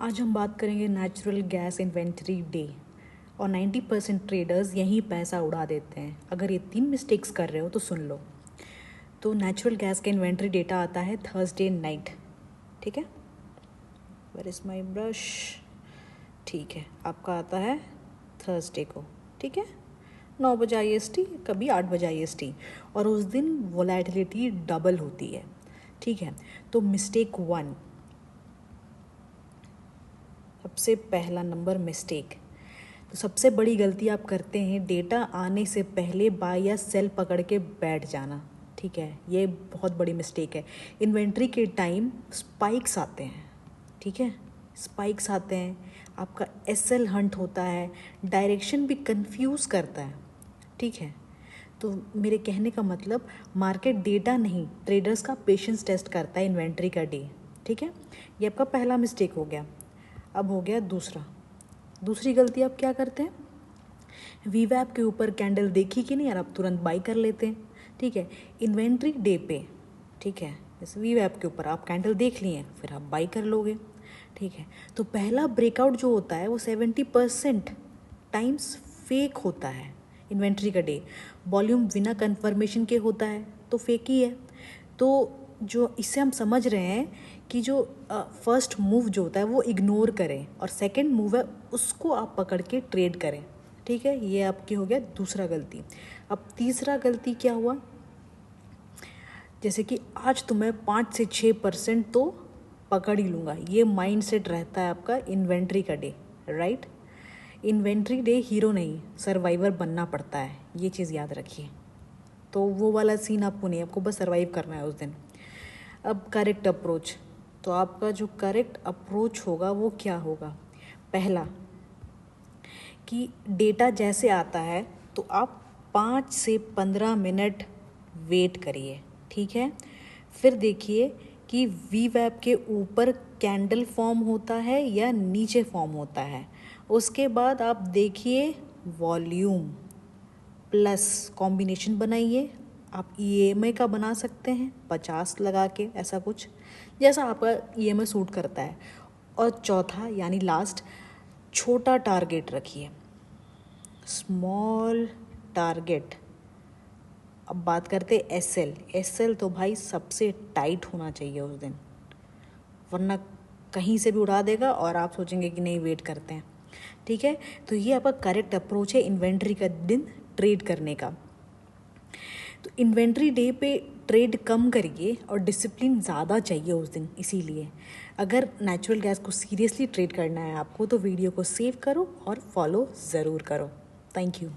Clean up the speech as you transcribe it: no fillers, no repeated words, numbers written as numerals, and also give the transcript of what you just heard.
आज हम बात करेंगे नेचुरल गैस इन्वेंटरी डे और 90% ट्रेडर्स यहीं पैसा उड़ा देते हैं। अगर ये 3 मिस्टेक्स कर रहे हो तो सुन लो। तो नेचुरल गैस का इन्वेंटरी डेटा आता है थर्सडे नाइट, ठीक है। Where is my brush? ठीक है, आपका आता है थर्सडे को, ठीक है, 9 बजे IST, कभी 8 बजे IST, और उस दिन वोलेटिलिटी डबल होती है, ठीक है। तो मिस्टेक 1, सबसे पहला नंबर मिस्टेक, तो सबसे बड़ी गलती आप करते हैं डेटा आने से पहले बाय या सेल पकड़ के बैठ जाना, ठीक है। ये बहुत बड़ी मिस्टेक है। इन्वेंट्री के टाइम स्पाइक्स आते हैं, ठीक है, स्पाइक्स आते हैं, आपका SL हंट होता है, डायरेक्शन भी कंफ्यूज करता है, ठीक है। तो मेरे कहने का मतलब मार्केट डेटा नहीं, ट्रेडर्स का पेशेंस टेस्ट करता है इन्वेंट्री का डे, ठीक है। ये आपका पहला मिस्टेक हो गया। अब हो गया दूसरी गलती आप क्या करते हैं, वीवैप के ऊपर कैंडल देखी कि नहीं यार, आप तुरंत बाई कर लेते हैं, ठीक है। इन्वेंट्री डे पे, ठीक है, जैसे वीवैप के ऊपर आप कैंडल देख लिए फिर आप बाई कर लोगे, ठीक है। तो पहला ब्रेकआउट जो होता है वो 70% टाइम्स फेक होता है। इन्वेंट्री का डे वॉल्यूम बिना कंफर्मेशन के होता है तो फेक ही है। तो जो इससे हम समझ रहे हैं कि जो फर्स्ट मूव जो होता है वो इग्नोर करें और सेकंड मूव है उसको आप पकड़ के ट्रेड करें, ठीक है। ये आपकी हो गया दूसरा गलती। अब तीसरा गलती क्या हुआ, जैसे कि आज तो मैं 5 से 6% तो पकड़ ही लूँगा, ये माइंड सेट रहता है आपका इन्वेंट्री का day, right. Inventory day hero नहीं सर्वाइवर बनना पड़ता है, ये चीज़ याद रखिए। तो वो वाला सीन आपको नहीं, आपको बस सर्वाइव करना है उस दिन। अब करेक्ट अप्रोच, तो आपका जो करेक्ट अप्रोच होगा वो क्या होगा, पहला कि डेटा जैसे आता है तो आप 5 से 15 मिनट वेट करिए, ठीक है। फिर देखिए कि वीवैप के ऊपर कैंडल फॉर्म होता है या नीचे फॉर्म होता है। उसके बाद आप देखिए वॉल्यूम प्लस कॉम्बिनेशन बनाइए। आप EMA का बना सकते हैं 50 लगा के, ऐसा कुछ जैसा आपका EMA सूट करता है। और चौथा यानी लास्ट, छोटा टारगेट रखिए, स्मॉल टारगेट। अब बात करते हैं SL तो भाई सबसे टाइट होना चाहिए उस दिन, वरना कहीं से भी उड़ा देगा और आप सोचेंगे कि नहीं वेट करते हैं, ठीक है। तो ये आपका करेक्ट अप्रोच है इन्वेंट्री का दिन ट्रेड करने का। तो इन्वेंट्री डे पे ट्रेड कम करिए और डिसिप्लिन ज़्यादा चाहिए उस दिन। इसीलिए अगर नेचुरल गैस को सीरियसली ट्रेड करना है आपको तो वीडियो को सेव करो और फॉलो ज़रूर करो। Thank you.